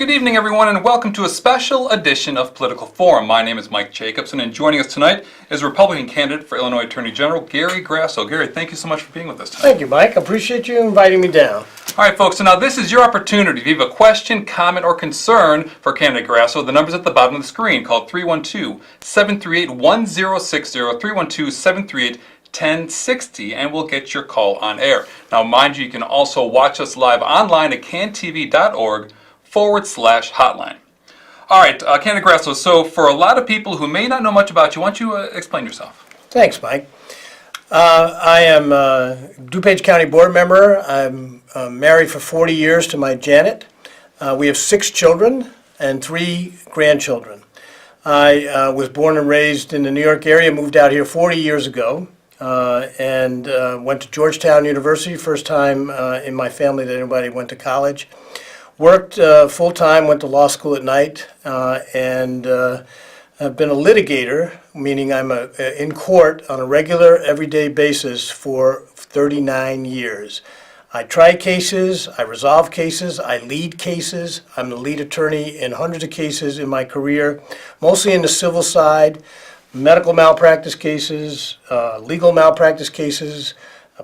Good evening, everyone, and welcome to a special edition of Political Forum. My name is Mike Jacobson, and joining us tonight is Republican candidate for Illinois Attorney General, Gary Grasso. Gary, thank you so much for being with us tonight. Thank you, Mike. I appreciate you inviting me down. All right, folks, so now this is your opportunity. If you have a question, comment, or concern for candidate Grasso, the number's at the bottom of the screen. Call 312-738-1060, 312-738-1060, and we'll get your call on air. Now, mind you, you can also watch us live online at cantv.org/hotline. All right, candidate Grasso, so for a lot of people who may not know much about you, why don't you explain yourself? Thanks, Mike. I am a DuPage County board member. I'm married for 40 years to my Janet. We have 6 children and 3 grandchildren. I was born and raised in the New York area, moved out here 40 years ago, and went to Georgetown University, first time in my family that anybody went to college. Worked full-time, went to law school at night, and I've been a litigator, meaning I'm in court on a regular, everyday basis for 39 years. I try cases, I resolve cases, I lead cases. I'm the lead attorney in hundreds of cases in my career, mostly in the civil side, medical malpractice cases, legal malpractice cases,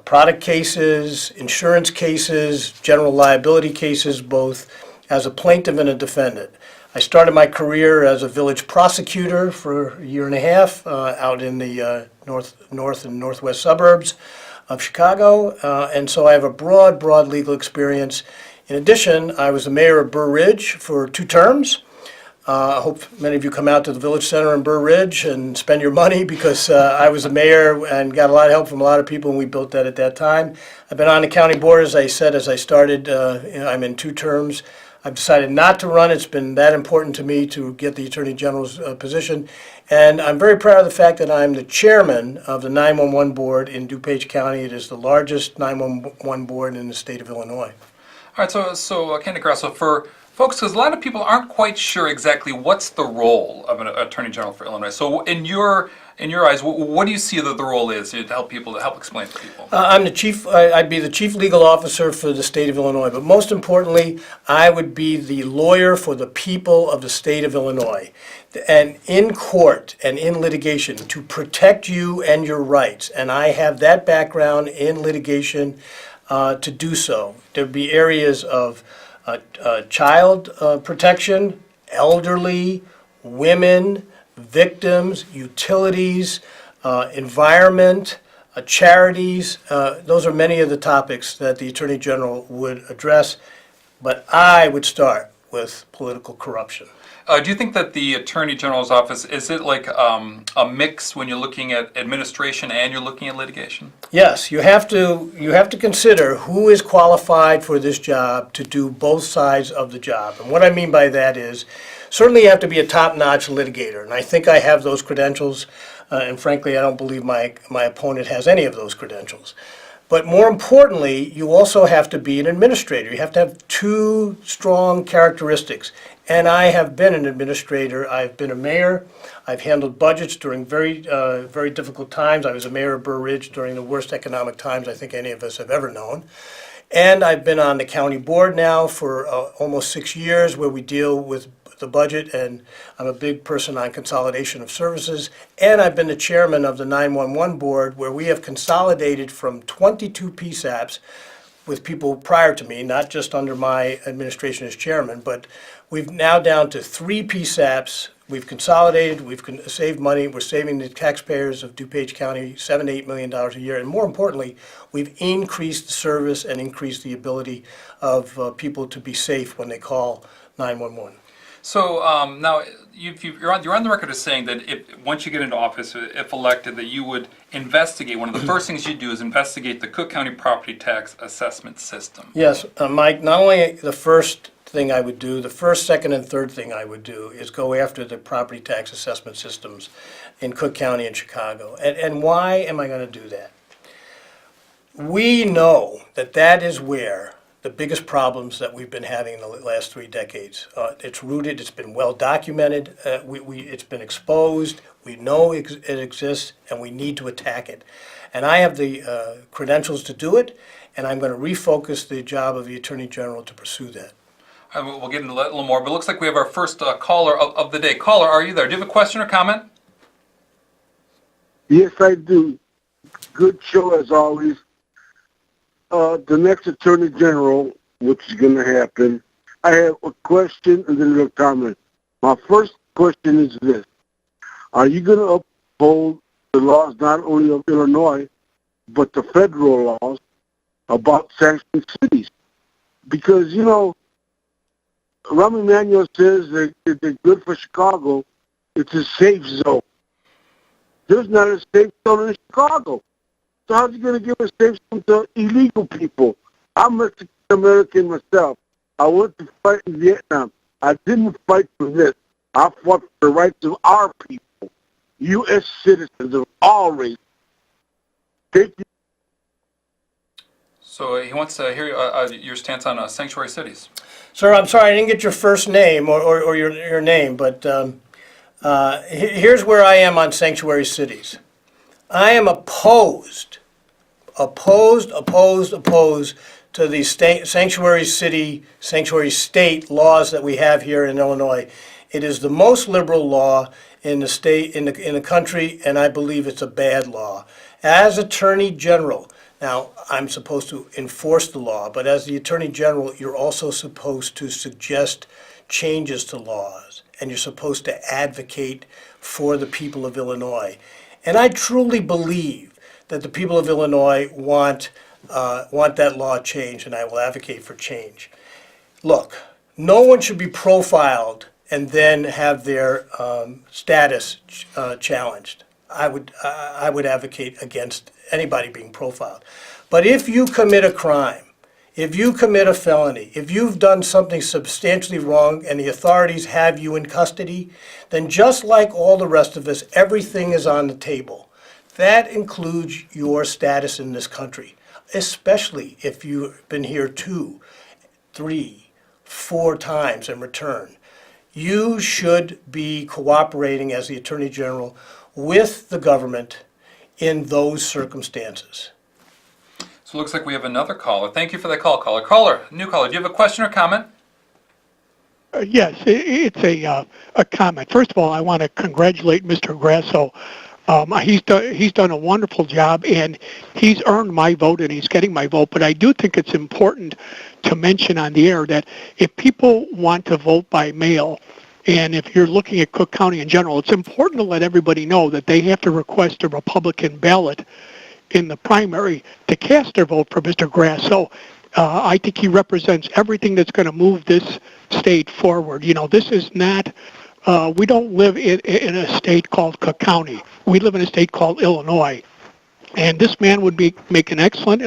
product cases, insurance cases, general liability cases, both as a plaintiff and a defendant. I started my career as a village prosecutor for a year and a half out in the north and northwest suburbs of Chicago, and so I have a broad legal experience. In addition, I was the mayor of Burr Ridge for 2 terms. I hope many of you come out to the Village Center in Burr Ridge and spend your money, because I was the mayor and got a lot of help from a lot of people, and we built that at that time. I've been on the county board, as I said, as I started. I'm in 2 terms. I've decided not to run. It's been that important to me to get the Attorney General's position. And I'm very proud of the fact that I'm the chairman of the 911 board in DuPage County. It is the largest 911 board in the state of Illinois. All right, so candidate Grasso, for folks, because a lot of people aren't quite sure exactly what's the role of an Attorney General for Illinois. So in your eyes, what do you see that the role is to help explain to people? I'm the chief. I'd be the chief legal officer for the state of Illinois, but most importantly, I would be the lawyer for the people of the state of Illinois, and in court and in litigation to protect you and your rights. And I have that background in litigation to do so. There'd be areas of child protection, elderly, women, victims, utilities, environment, charities. Those are many of the topics that the Attorney General would address, but I would start with political corruption. Do you think that the Attorney General's office, is it like a mix when you're looking at administration and you're looking at litigation? Yes, you have to consider who is qualified for this job to do both sides of the job. And what I mean by that is, certainly you have to be a top-notch litigator, and I think I have those credentials, and frankly I don't believe my opponent has any of those credentials. But more importantly, you also have to be an administrator. You have to have 2 strong characteristics. And I have been an administrator. I've been a mayor. I've handled budgets during very difficult times. I was a mayor of Burr Ridge during the worst economic times I think any of us have ever known. And I've been on the county board now for almost 6 years, where we deal with the budget, and I'm a big person on consolidation of services. And I've been the chairman of the 911 board, where we have consolidated from 22 PSAPs with people prior to me, not just under my administration as chairman, but we've now down to 3 PSAPs. We've consolidated, we've saved money, we're saving the taxpayers of DuPage County $7 to $8 million a year, and more importantly, we've increased the service and increased the ability of people to be safe when they call 911. So now you're on the record as saying that once you get into office, if elected, that you would investigate. One of the first things you do is investigate the Cook County property tax assessment system. Yes, Mike, not only the first thing I would do, the first, second, and third thing I would do is go after the property tax assessment systems in Cook County and Chicago. And why am I going to do that? We know that is where the biggest problems that we've been having in the last 3 decades. It's rooted, it's been well documented, it's been exposed, we know it exists, and we need to attack it. And I have the credentials to do it, and I'm going to refocus the job of the Attorney General to pursue that. We'll get into that a little more, but it looks like we have our first caller of the day. Caller, are you there? Do you have a question or comment? Yes, I do. Good show as always. The next Attorney General, which is going to happen, I have a question and then a comment. My first question is this. Are you going to uphold the laws not only of Illinois, but the federal laws about sanctioned cities? Because, you know, Rahm Emanuel says that they're good for Chicago. It's a safe zone. There's not a safe zone in Chicago. So how's he going to give a safe zone to illegal people? I'm Mexican-American myself. I went to fight in Vietnam. I didn't fight for this. I fought for the rights of our people, U.S. citizens of all races. Thank you. So he wants to hear your stance on sanctuary cities. Sir, I'm sorry, I didn't get your first name or your name, but here's where I am on sanctuary cities. I am opposed to the sanctuary state laws that we have here in Illinois. It is the most liberal law in the state, in the country, and I believe it's a bad law. As Attorney General, now I'm supposed to enforce the law, but as the Attorney General, you're also supposed to suggest changes to laws, and you're supposed to advocate for the people of Illinois. And I truly believe that the people of Illinois want that law changed, and I will advocate for change. Look, no one should be profiled and then have their status challenged. I would advocate against anybody being profiled. But if you commit a crime, if you commit a felony, if you've done something substantially wrong and the authorities have you in custody, then just like all the rest of us, everything is on the table. That includes your status in this country, especially if you've been here 2, 3, 4 times and return. You should be cooperating as the Attorney General with the government in those circumstances. So it looks like we have another caller. Thank you for that call, caller. Caller, new caller, do you have a question or comment? Yes, it's a comment. First of all, I want to congratulate Mr. Grasso. He's done a wonderful job, and he's earned my vote, and he's getting my vote. But I do think it's important to mention on the air that if people want to vote by mail, and if you're looking at Cook County in general, it's important to let everybody know that they have to request a Republican ballot in the primary to cast their vote for Mr. Grasso. I think he represents everything that's going to move this state forward. You know, this is not, we don't live in a state called Cook County. We live in a state called Illinois. And this man would make an excellent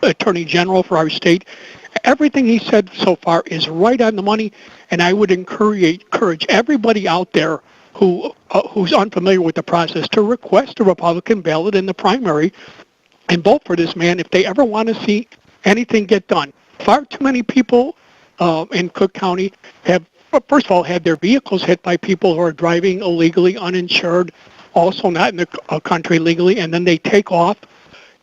Attorney General for our state. Everything he said so far is right on the money, and I would encourage everybody out there who's unfamiliar with the process to request a Republican ballot in the primary and vote for this man if they ever want to see anything get done. Far too many people in Cook County have, first of all, had their vehicles hit by people who are driving illegally, uninsured, also not in the country legally, and then they take off.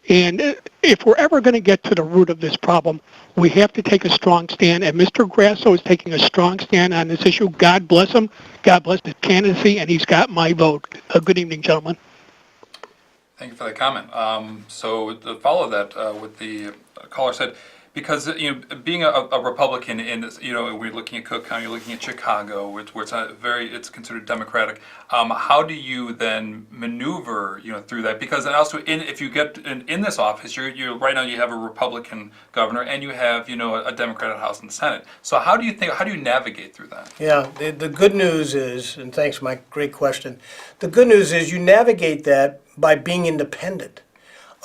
And if we're ever going to get to the root of this problem, we have to take a strong stand, and Mr. Grasso is taking a strong stand on this issue. God bless him. God bless his candidacy, and he's got my vote. Good evening, gentlemen. Thank you for that comment. So to follow that, what the caller said, because being a Republican in we're looking at Cook County, you're looking at Chicago, where it's considered democratic. How do you then maneuver through that? Because and also if you get in this office, you're right now you have a Republican governor and you have a Democratic House and Senate. So how do you navigate through that? Yeah, the good news is, and thanks, Mike, great question. The good news is you navigate that by being independent.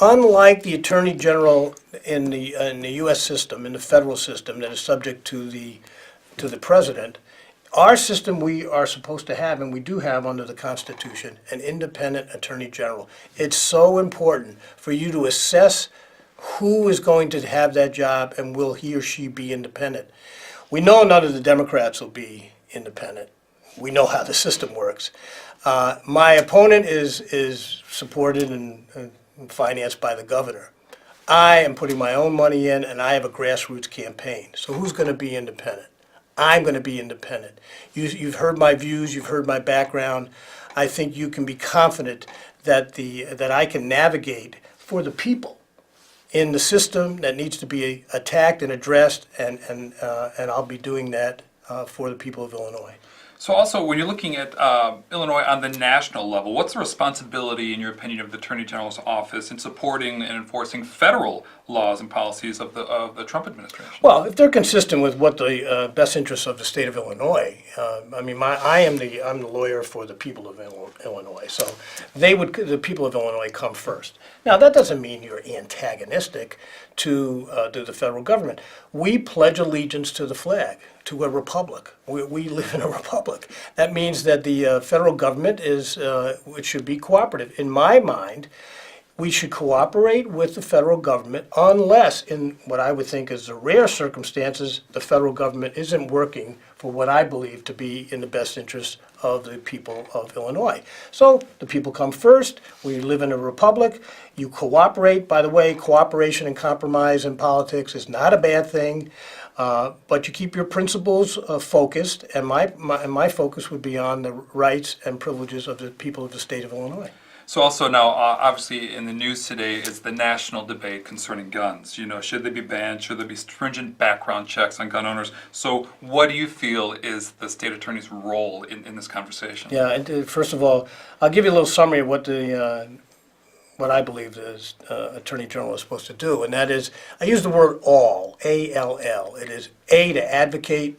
Unlike the Attorney General in the U.S. system, in the federal system that is subject to the President, our system we are supposed to have, and we do have under the Constitution, an independent Attorney General. It's so important for you to assess who is going to have that job and will he or she be independent. We know none of the Democrats will be independent. We know how the system works. My opponent is supported and financed by the governor. I am putting my own money in, and I have a grassroots campaign. So who's going to be independent? I'm going to be independent. You've heard my views, you've heard my background. I think you can be confident that I can navigate for the people in the system that needs to be attacked and addressed, and I'll be doing that for the people of Illinois. So also, when you're looking at Illinois on the national level, what's the responsibility, in your opinion, of the Attorney General's office in supporting and enforcing federal laws and policies of the Trump administration? Well, if they're consistent with what the best interests of the state of Illinois, I'm the lawyer for the people of Illinois, so the people of Illinois come first. Now, that doesn't mean you're antagonistic to the federal government. We pledge allegiance to the flag, to a republic. We live in a republic. That means that the federal government it should be cooperative. In my mind, we should cooperate with the federal government unless, in what I would think is the rare circumstances, the federal government isn't working for what I believe to be in the best interest of the people of Illinois. So the people come first. We live in a republic. You cooperate. By the way, cooperation and compromise in politics is not a bad thing, but you keep your principles focused, and my focus would be on the rights and privileges of the people of the state of Illinois. So also now, obviously in the news today is the national debate concerning guns. You know, should they be banned? Should there be stringent background checks on gun owners? So what do you feel is the state attorney's role in this conversation? Yeah, and first of all, I'll give you a little summary of what what I believe the Attorney General is supposed to do, and that is, I use the word all, A-L-L. It is A, to advocate.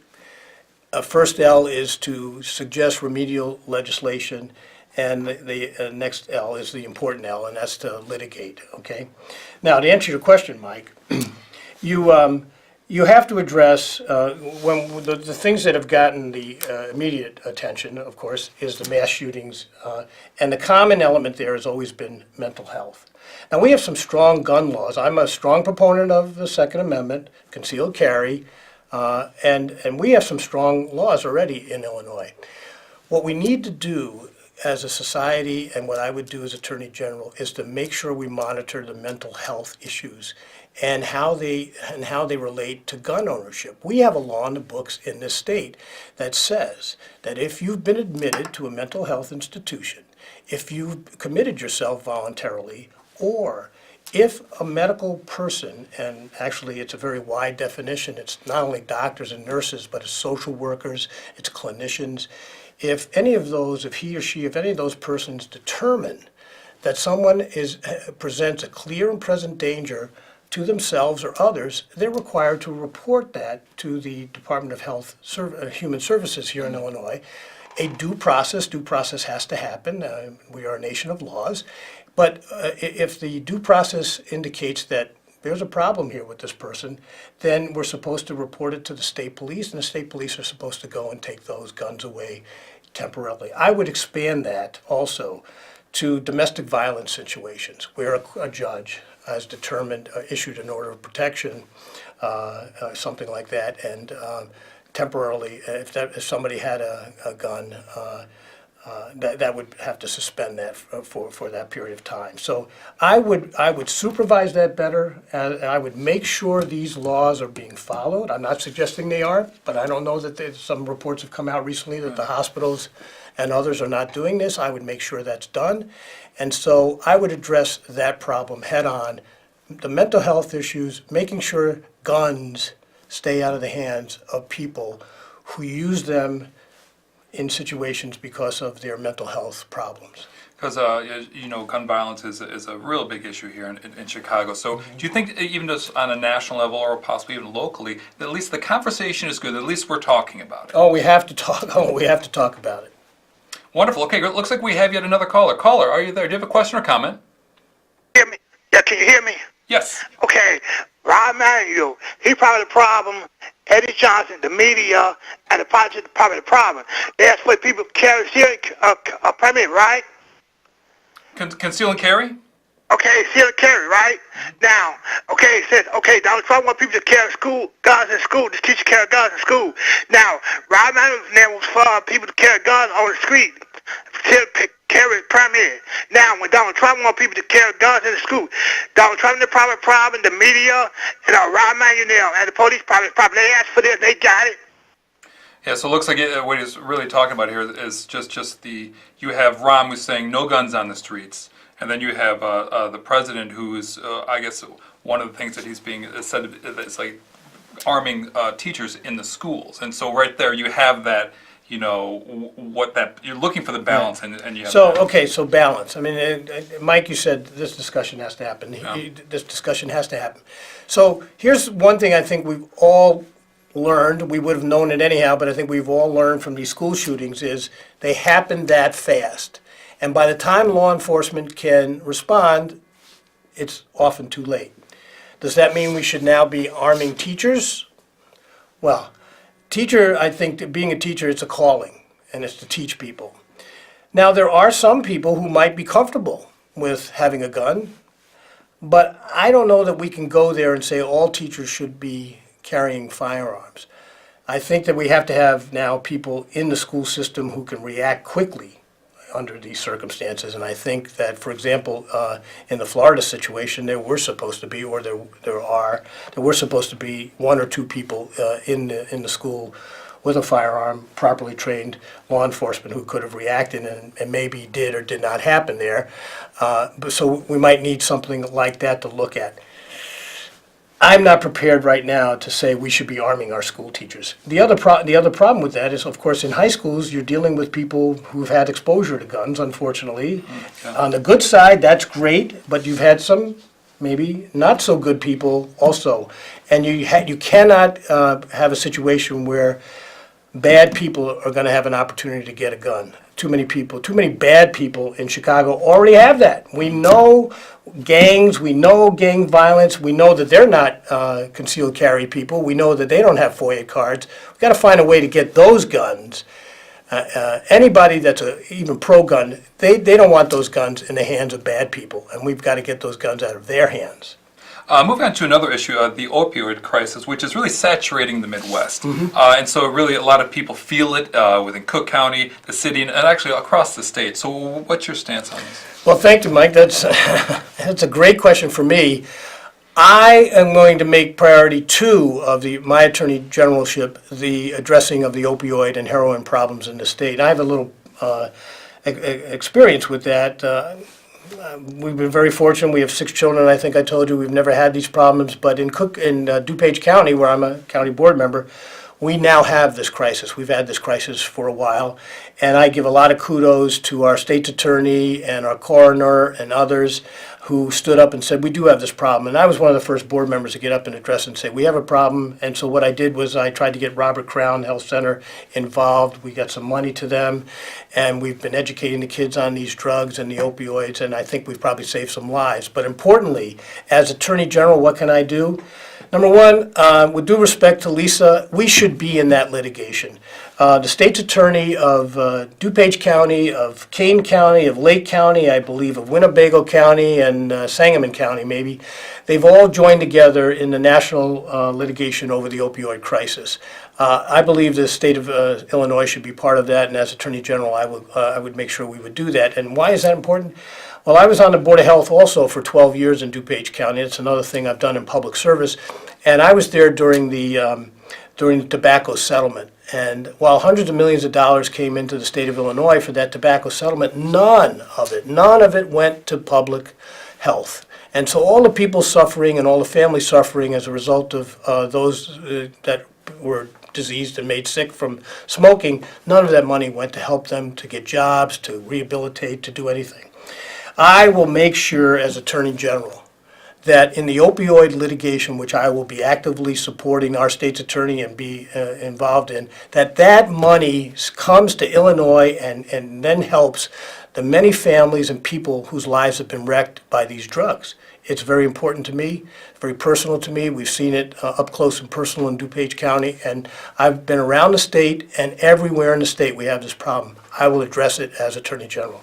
First L is to suggest remedial legislation. And the next L is the important L, and that's to litigate, okay? Now, to answer your question, Mike, you have to address, when the things that have gotten the immediate attention, of course, is the mass shootings, and the common element there has always been mental health. Now, we have some strong gun laws. I'm a strong proponent of the Second Amendment, concealed carry, and we have some strong laws already in Illinois. What we need to do as a society, and what I would do as Attorney General, is to make sure we monitor the mental health issues and how they relate to gun ownership. We have a law in the books in this state that says that if you've been admitted to a mental health institution, if you've committed yourself voluntarily, or if a medical person, and actually it's a very wide definition, it's not only doctors and nurses, but it's social workers, it's clinicians, if any of those persons determine that someone presents a clear and present danger to themselves or others, they're required to report that to the Department of Health Human Services here in Illinois. A due process has to happen. We are a nation of laws. But if the due process indicates that there's a problem here with this person, then we're supposed to report it to the state police, and the state police are supposed to go and take those guns away temporarily. I would expand that also to domestic violence situations where a judge has determined, issued an order of protection, something like that, and temporarily, if somebody had a gun, that would have to suspend that for that period of time. So I would supervise that better, and I would make sure these laws are being followed. I'm not suggesting they aren't, but I don't know that some reports have come out recently that the hospitals and others are not doing this. I would make sure that's done. And so I would address that problem head on. The mental health issues, making sure guns stay out of the hands of people who use them in situations because of their mental health problems. Because, gun violence is a real big issue here in Chicago. So do you think even just on a national level or possibly even locally, that at least the conversation is good, at least we're talking about it? Oh, we have to talk. We have to talk about it. Wonderful. Okay, it looks like we have yet another caller. Caller, are you there? Do you have a question or comment? Hear me? Yeah, can you hear me? Yes. Okay, Ron Manuel, he probably the problem. Eddie Johnson, the media, and the politics probably the problem. That's what people carry a permit, right? Conceal and carry? Okay, conceal and carry, right? Now, okay, it says, okay, Donald Trump wants people to carry guns in school, to teach you carry guns in school. Now, Ron Manuel's name was for people to carry guns on the street, carry permit. Now, when Donald Trump wants people to carry guns in the school, Donald Trump the problem, the media, and Ron Manuel and the police probably they asked for this, they got it. Yeah, so it looks like what he's really talking about here is just you have Rahm who's saying no guns on the streets, and then you have the president who is, I guess, one of the things that he's being said is like arming teachers in the schools. And so right there you have that, what that, you're looking for the balance, and you have So, that. okay, so balance. I mean, Mike, you said this discussion has to happen. This discussion has to happen. So here's one thing I think we've all learned, we would have known it anyhow, but I think we've all learned from these school shootings is they happen that fast. And by the time law enforcement can respond, it's often too late. Does that mean we should now be arming teachers? Well, I think that being a teacher, it's a calling, and it's to teach people. Now, there are some people who might be comfortable with having a gun, but I don't know that we can go there and say all teachers should be carrying firearms. I think that we have to have now people in the school system who can react quickly under these circumstances. And I think that, for example, in the Florida situation, there were supposed to be, or there were supposed to be one or two people in the school with a firearm, properly trained law enforcement who could have reacted, and maybe did or did not happen there. So we might need something like that to look at. I'm not prepared right now to say we should be arming our school teachers. The other problem with that is, of course, in high schools, you're dealing with people who've had exposure to guns, unfortunately. Yeah. On the good side, that's great, but you've had some maybe not so good people also. And you cannot have a situation where bad people are going to have an opportunity to get a gun. Too many bad people in Chicago already have that. We know gangs, we know gang violence, we know that they're not concealed carry people, we know that they don't have FOIA cards. We've got to find a way to get those guns. Anybody that's even pro-gun, they don't want those guns in the hands of bad people, and we've got to get those guns out of their hands. Moving on to another issue, the opioid crisis, which is really saturating the Midwest. And so really a lot of people feel it within Cook County, the city, and actually across the state. So what's your stance on this? Well, thank you, Mike. That's a great question for me. I am going to make priority 2 of my attorney generalship the addressing of the opioid and heroin problems in the state. I have a little experience with that. We've been very fortunate. We have 6 children. I think I told you we've never had these problems. But in DuPage County, where I'm a county board member, we now have this crisis. We've had this crisis for a while. And I give a lot of kudos to our state's attorney and our coroner and others who stood up and said, we do have this problem. And I was one of the first board members to get up and address and say, we have a problem. And so what I did was I tried to get Robert Crown Health Center involved. We got some money to them, and we've been educating the kids on these drugs and the opioids, and I think we've probably saved some lives. But importantly, as Attorney General, what can I do? Number one, with due respect to Lisa, we should be in that litigation. The state's attorney of DuPage County, of Kane County, of Lake County, I believe of Winnebago County and Sangamon County maybe, they've all joined together in the national litigation over the opioid crisis. I believe the state of Illinois should be part of that, and as Attorney General, I would make sure we would do that. And why is that important? Well, I was on the Board of Health also for 12 years in DuPage County. It's another thing I've done in public service. And I was there during the tobacco settlement. And while hundreds of millions of dollars came into the state of Illinois for that tobacco settlement, none of it went to public health. And so all the people suffering and all the families suffering as a result of those that were diseased and made sick from smoking, none of that money went to help them to get jobs, to rehabilitate, to do anything. I will make sure as Attorney General that in the opioid litigation, which I will be actively supporting our state's attorney and be involved in, that money comes to Illinois and then helps the many families and people whose lives have been wrecked by these drugs. It's very important to me, very personal to me. We've seen it up close and personal in DuPage County, and I've been around the state, and everywhere in the state we have this problem. I will address it as Attorney General.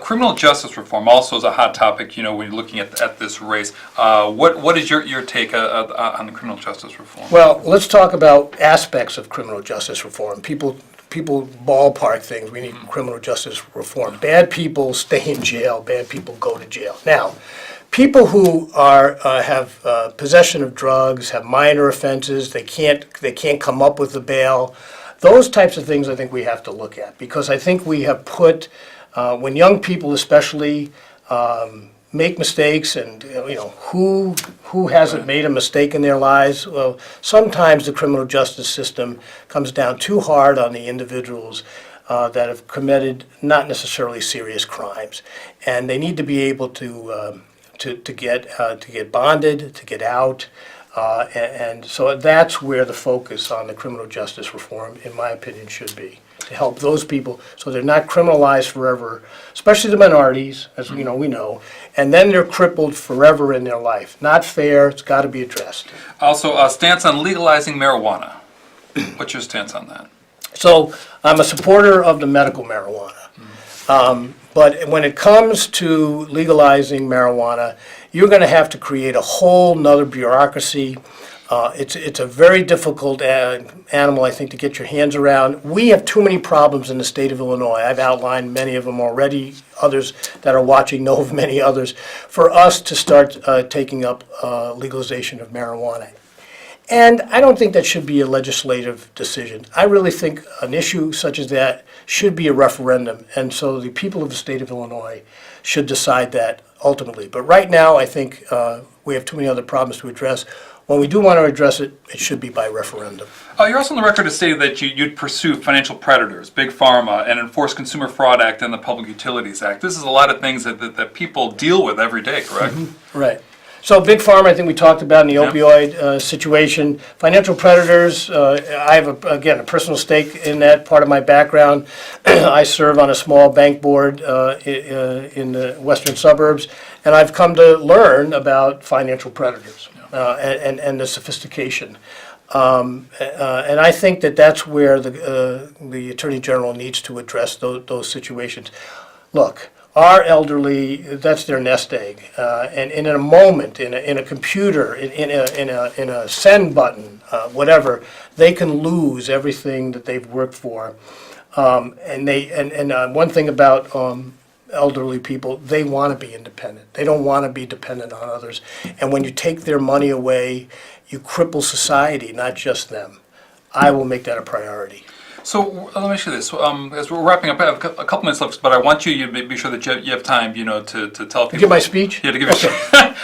Criminal justice reform also is a hot topic, when you're looking at this race. What is your take on the criminal justice reform? Well, let's talk about aspects of criminal justice reform. People ballpark things. We need criminal justice reform. Bad people stay in jail. Bad people go to jail. Now, people who have possession of drugs, have minor offenses, they can't come up with the bail. Those types of things I think we have to look at, because I think we have put, when young people especially make mistakes, and who hasn't made a mistake in their lives? Well, sometimes the criminal justice system comes down too hard on the individuals that have committed not necessarily serious crimes, and they need to be able to get bonded, to get out. And so that's where the focus on the criminal justice reform, in my opinion, should be, to help those people so they're not criminalized forever, especially the minorities, as we know, and then they're crippled forever in their life. Not fair, it's got to be addressed. Also, stance on legalizing marijuana. What's your stance on that? So I'm a supporter of the medical marijuana. But when it comes to legalizing marijuana, you're going to have to create a whole nother bureaucracy. It's a very difficult animal, I think, to get your hands around. We have too many problems in the state of Illinois. I've outlined many of them already. Others that are watching know of many others. For us to start taking up legalization of marijuana. And I don't think that should be a legislative decision. I really think an issue such as that should be a referendum, and so the people of the state of Illinois should decide that ultimately. But right now, I think we have too many other problems to address. When we do want to address it, it should be by referendum. You're also on the record to say that you'd pursue financial predators, Big Pharma, and enforce Consumer Fraud Act and the Public Utilities Act. This is a lot of things that people deal with every day, correct? Mm-hmm. Right. So Big Pharma, I think we talked about in the opioid situation. Financial predators, I have, again, a personal stake in that, part of my background. I serve on a small bank board in the western suburbs, and I've come to learn about financial predators and the sophistication. And I think that's where the Attorney General needs to address those situations. Look, our elderly, that's their nest egg, and in a moment, in a computer, in a send button, whatever, they can lose everything that they've worked for. And one thing about elderly people, they want to be independent. They don't want to be dependent on others. And when you take their money away, you cripple society, not just them. I will make that a priority. So let me ask you this: as we're wrapping up, I have a couple minutes left, but I want you to be sure that you have time, to tell people. Give my speech? Yeah, to give your speech.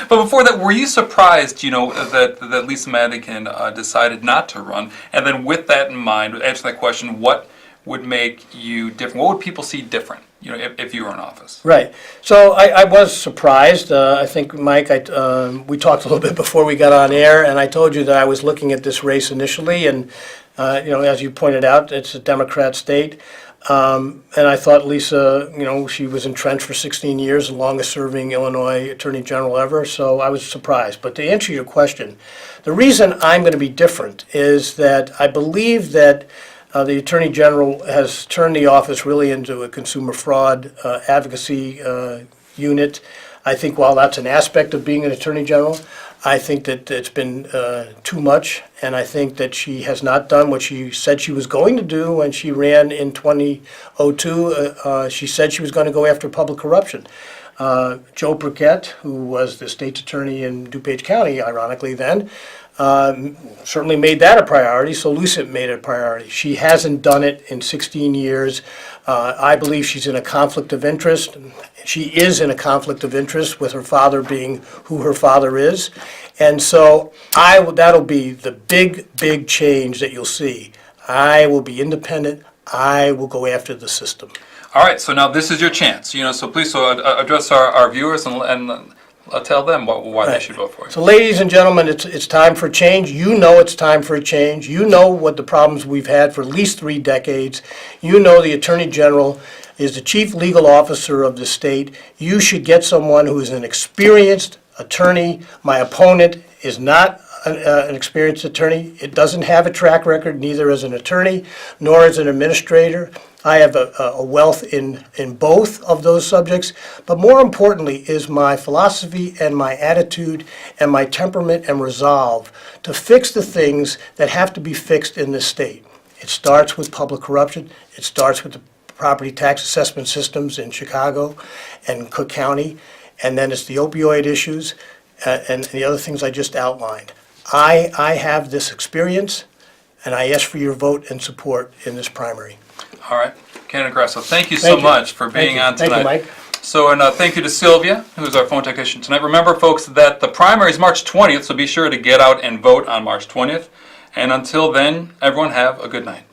But before that, were you surprised, that Lisa Madigan decided not to run? And then, with that in mind, answer that question: what would make you different? What would people see different, if you were in office? Right. So I was surprised. I think, Mike, we talked a little bit before we got on air, and I told you that I was looking at this race initially, and as you pointed out, it's a Democrat state. And I thought Lisa, she was entrenched for 16 years, the longest serving Illinois Attorney General ever, so I was surprised. But to answer your question, the reason I'm going to be different is that I believe that the Attorney General has turned the office really into a consumer fraud advocacy unit. I think while that's an aspect of being an Attorney General, I think that it's been too much, and I think that she has not done what she said she was going to do when she ran in 2002. She said she was going to go after public corruption. Joe Burkett, who was the state's attorney in DuPage County, ironically then, certainly made that a priority, so Lisa made it a priority. She hasn't done it in 16 years. I believe she's in a conflict of interest. She is in a conflict of interest with her father being who her father is. And so that'll be the big change that you'll see. I will be independent. I will go after the system. All right, so now this is your chance. So please address our viewers and tell them why they should vote for you. So ladies and gentlemen, it's time for change. You know it's time for a change. You know what the problems we've had for at least 3 decades. You know the Attorney General is the chief legal officer of the state. You should get someone who is an experienced attorney. My opponent is not an experienced attorney. It doesn't have a track record, neither as an attorney nor as an administrator. I have a wealth in both of those subjects, but more importantly is my philosophy and my attitude and my temperament and resolve to fix the things that have to be fixed in this state. It starts with public corruption. It starts with the property tax assessment systems in Chicago and Cook County, and then it's the opioid issues and the other things I just outlined. I have this experience. and I ask for your vote and support in this primary. All right. Candidate Grasso, thank you so Thank you. much for Thank being you. on tonight. Thank you, Mike. So, and thank you to Sylvia, who's our phone technician tonight. Remember, folks, that the primary is March 20th, so be sure to get out and vote on March 20th. And until then, everyone have a good night.